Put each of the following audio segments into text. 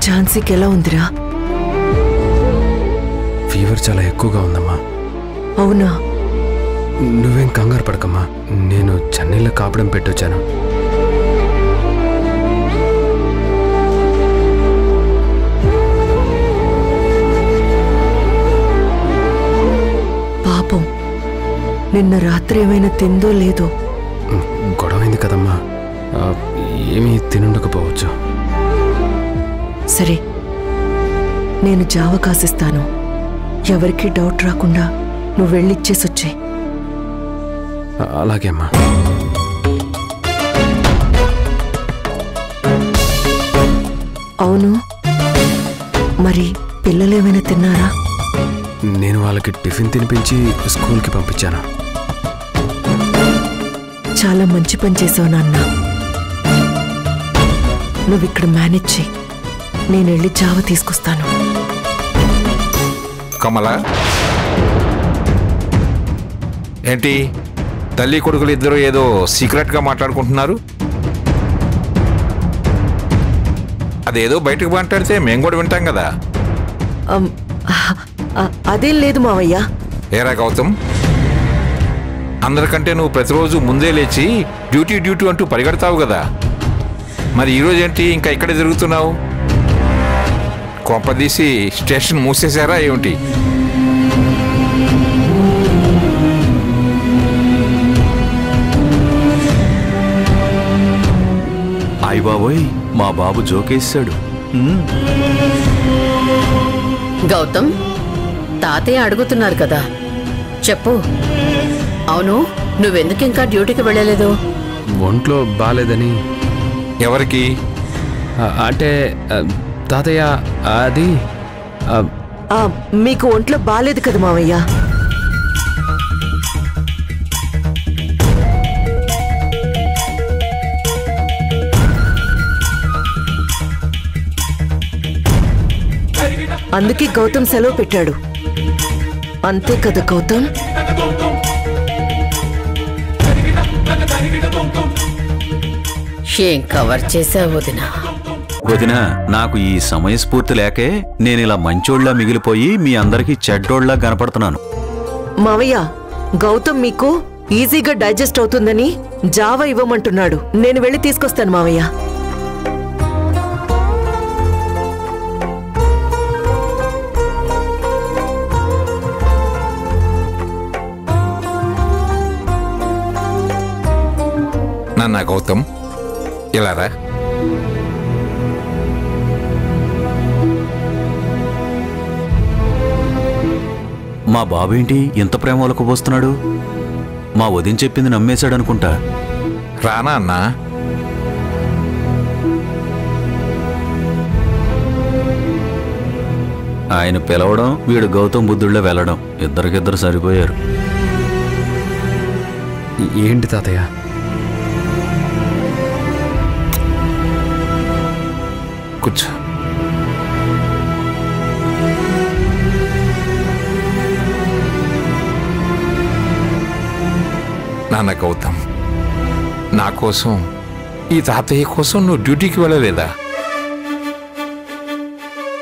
ఝాన్సీకి ఎలా ఉందిరా? ఫీవర్ చాలా ఎక్కువగా ఉందమ్మా. అవునా? నువ్వేం కంగారు పడకమ్మా, నేను చెన్నైలో కాపడం పెట్టొచ్చాను. పాపం, నిన్న రాత్రి ఏమైనా తిందో లేదో? గొడవైంది కదమ్మా, ఏమీ తినుండకపోవచ్చు. సరే, నేను జావ కాసిస్తాను. ఎవరికీ డౌట్ రాకుండా నువ్వు వెళ్ళిచ్చేసొచ్చే. అలాగే అమ్మా. అవును, మరి పిల్లలేమైనా తిన్నారా? నేను వాళ్ళకి టిఫిన్ తినిపించి స్కూల్కి పంపించాను. చాలా మంచి పని చేసావు నాన్న. నువ్విక్కడ మేనేజ్ చేయి, నేను వెళ్ళి జావ తీసుకొస్తాను. కమల, ఏంటి తల్లి కొడుకులు ఇద్దరు ఏదో సీక్రెట్గా మాట్లాడుకుంటున్నారు? అదేదో బయటకు మాట్లాడితే మేము కూడా వింటాం కదా. అదేం లేదు మావయ్య. ఏరా గౌతమ్, అందరికంటే నువ్వు ప్రతిరోజు ముందే లేచి డ్యూటీ డ్యూటీ అంటూ పరిగెడతావు కదా, మరి ఈరోజు ఏంటి ఇంకా ఇక్కడే తిరుగుతున్నావు? కొంపదీసి స్టేషన్ మూసేశారా ఏమిటి? అయ్ బాబోయ్, మా బాబు జోకేశాడు. గౌతమ్, తాతయ్య అడుగుతున్నారు కదా, చెప్పు. అవును, నువ్వెందుకు ఇంకా డ్యూటీకి వెళ్ళలేదు? ఒంట్లో బాలేదని. ఎవరికి? అంటే తాతయ్య, అది మీకు ఒంట్లో బాలేదు కదా మావయ్య? అందుకే గౌతమ్ సెలవు పెట్టాడు. అంతే కదా గౌతమ్? ఏం కవర్ చేసావు వదినా? వదినా, నాకు ఈ సమయస్ఫూర్తి లేకే నేనిలా మంచోళ్ళ మిగిలిపోయి మీ అందరికీ చెడ్డోళ్ళ కనపడుతున్నాను. మావయ్య, గౌతమ్ మీకు ఈజీగా డైజెస్ట్ అవుతుందని జావా ఇవ్వమంటున్నాడు. నేను వెళ్ళి తీసుకొస్తాను మావయ్య. నాన్న గౌతమ్, ఇలా రా. మా బాబేంటి ఇంత ప్రేమలకు పోస్తున్నాడు? మా వదిన చెప్పింది నమ్మేశాడనుకుంటా. రానా అన్నా? ఆయన పిలవడం, వీడు గౌతమ్ బుద్ధుళ్ళ వెళ్ళడం, ఇద్దరికిద్దరు సరిపోయారు. ఏంటి తాతయ్య? కూర్చో. నాన్న గౌతమ్, నా కోసం, ఈ తాతయ్య కోసం నువ్వు డ్యూటీకి వెళ్ళలేదా?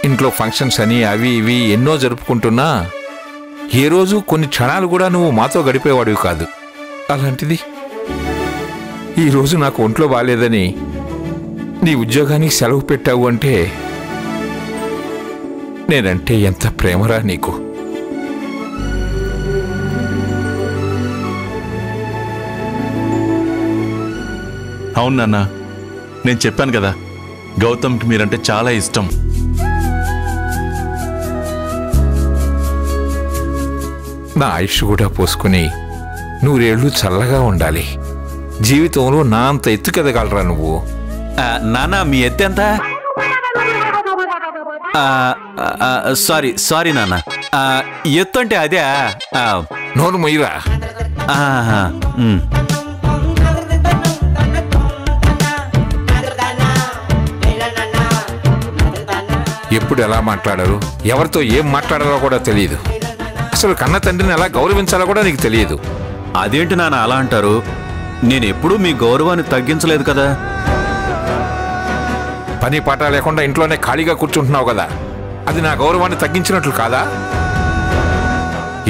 ఇంట్లో ఫంక్షన్స్ అని అవి ఇవి ఎన్నో జరుపుకుంటున్నా ఏ రోజు కొన్ని క్షణాలు కూడా నువ్వు మాతో గడిపేవాడివి కాదు. అలాంటిది ఈరోజు నాకు ఒంట్లో బాలేదని నీ ఉద్యోగానికి సెలవు పెట్టావు అంటే నేనంటే ఎంత ప్రేమరా నీకు. అవును నాన్న, నేను చెప్పాను కదా, గౌతమ్కి మీరంటే చాలా ఇష్టం. నా ఆయుష్ కూడా పోసుకుని నూరేళ్లు చల్లగా ఉండాలి. జీవితంలో నా అంత ఎత్తుకెదగలరా నువ్వు? నాన్న, మీ ఎత్తెంత? సారీ నాన్న, ఎత్తు అంటే అదే. నోరు మొయ్యరా. ఎప్పుడు ఎలా మాట్లాడారు, ఎవరితో ఏం మాట్లాడాలో కూడా తెలియదు. అసలు కన్న తండ్రిని ఎలా గౌరవించాలో కూడా నీకు తెలియదు. అదేంటి నాన్న అలా అంటారు? నేనెప్పుడూ మీ గౌరవాన్ని తగ్గించలేదు కదా. పని పాట లేకుండా ఇంట్లోనే ఖాళీగా కూర్చుంటున్నావు కదా, అది నా గౌరవాన్ని తగ్గించినట్లు కాదా?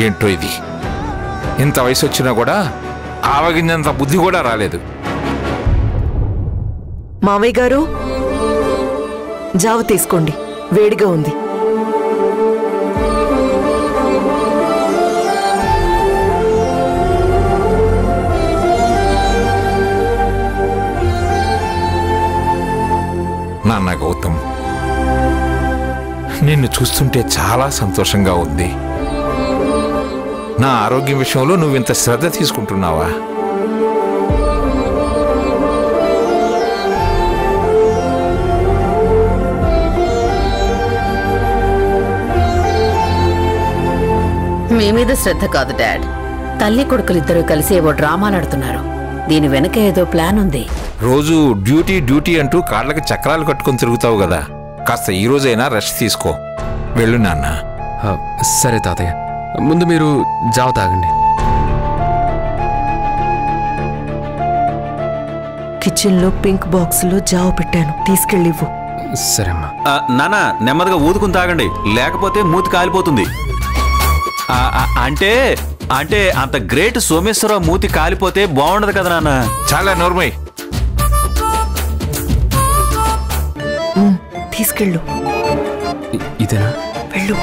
ఏంటో ఇది, ఇంత వయసు వచ్చినా కూడా ఆవగింజంత బుద్ధి కూడా రాలేదు. మామయ్య గారు, జావ తీసుకోండి, వేడిగా ఉంది. నాన్న గౌతమ్, నిన్ను చూస్తుంటే చాలా సంతోషంగా ఉంది. నా ఆరోగ్యం విషయంలో నువ్వింత శ్రద్ధ తీసుకుంటున్నావా? మీ మీద శ్రద్ధ కాదు డాడ్. తల్లి కొడుకులిద్దరూ కలిసి ఏవో డ్రామాలాడుతున్నారు. దీని వెనక ఏదో ప్లాన్ ఉంది. రోజు డ్యూటీ డ్యూటీ అంటూ కాళ్ళకి చక్రాలు కట్టుకొని తిరుగుతావు కదా, కాస్త ఈ రోజైనా రెస్ట్ తీసుకో. వెళ్ళు నాన్న. సరే తాతయ్య, ముందు మీరు జావ తాగండి. కిచెన్ లో పింక్ బాక్స్ లో జావ పెట్టాను, తీసుకెళ్ళివ్వు. సరే అమ్మా. నాన్న నెమ్మదిగా ఊదుకుని తాగండి, లేకపోతే మూతి కాలిపోతుంది. అంటే అంటే అంత గ్రేట్ సోమేశ్వరరావు మూతి కాలిపోతే బాగుండదు కదా నాన్న. చాలా నోర్మై. తీసుకెళ్ళు. ఇదేనా? వెళ్ళు.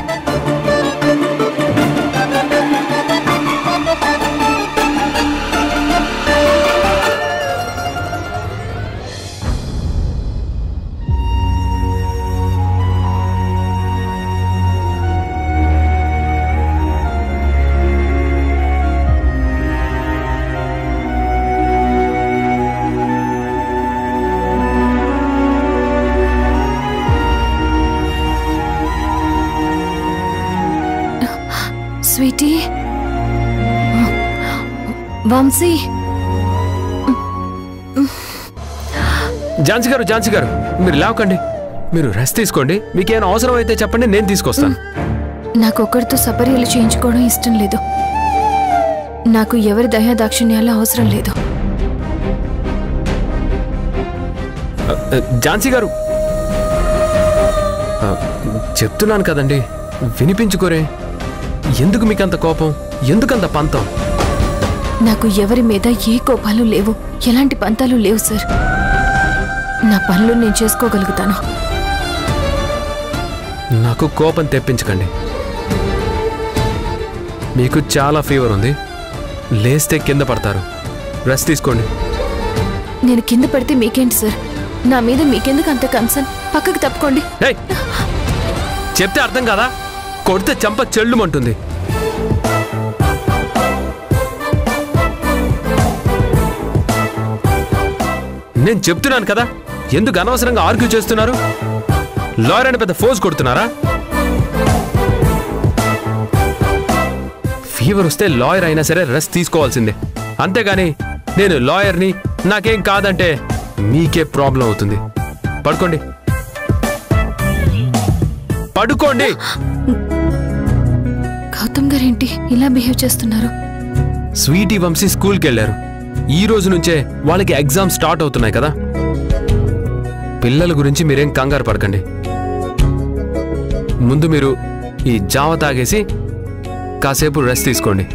స్వీటీ, వంశీ. ఝాన్సీ గారు, ఝాన్సీ గారు, మీరు లేవకండి. మీరు రెస్ట్ తీసుకోండి. మీకేమైనా అవసరం అయితే చెప్పండి, నేను తీసుకొస్తాను. నాకు ఒక్కరితో సపర్యలు చేయించుకోవడం ఇష్టం లేదు. నాకు ఎవరి దయాదాక్షిణ్యాలు అవసరం లేదు. ఝాన్సీ గారు, చెప్తున్నాను కదండి, వినిపించుకోరే. ఎందుకు మీకంత కోపం? ఎందుకంత పంతం? నాకు ఎవరి మీద ఏ కోపాలు లేవు, ఎలాంటి పంతాలు లేవు సార్. నా పనులు నేను చేసుకోగలుగుతాను. నాకు కోపం తెప్పించకండి. మీకు చాలా ఫీవర్ ఉంది, లేస్తే కింద పడతారు. రెస్ట్ తీసుకోండి. నేను కింద పడితే మీకేంటి సార్? నా మీద మీకెందుకు అంత కన్సర్న్? పక్కకు తప్పుకోండి. చెప్తే అర్థం కాదా? కొడితే చంప చెల్లుమంటుంది. నేను చెప్తున్నాను కదా, ఎందుకు అనవసరంగా ఆర్గ్యూ చేస్తున్నారు? లాయర్ అని పెద్ద ఫోర్స్ కొడుతున్నారా? ఫీవర్ వస్తే లాయర్ అయినా సరే రెస్ట్ తీసుకోవాల్సిందే, అంతేగాని నేను లాయర్ని, నాకేం కాదంటే మీకే ప్రాబ్లం అవుతుంది. పడుకోండి, పడుకోండి. గౌతమ్ గారేంటి ఇలా బిహేవ్ చేస్తున్నారు? స్వీటీ వంశీ స్కూల్కి వెళ్ళారు. ఈ రోజు నుంచే వాళ్ళకి ఎగ్జామ్ స్టార్ట్ అవుతున్నాయి కదా. పిల్లల గురించి మీరేం కంగారు పడకండి. ముందు మీరు ఈ జావ తాగేసి కాసేపు రెస్ట్ తీసుకోండి.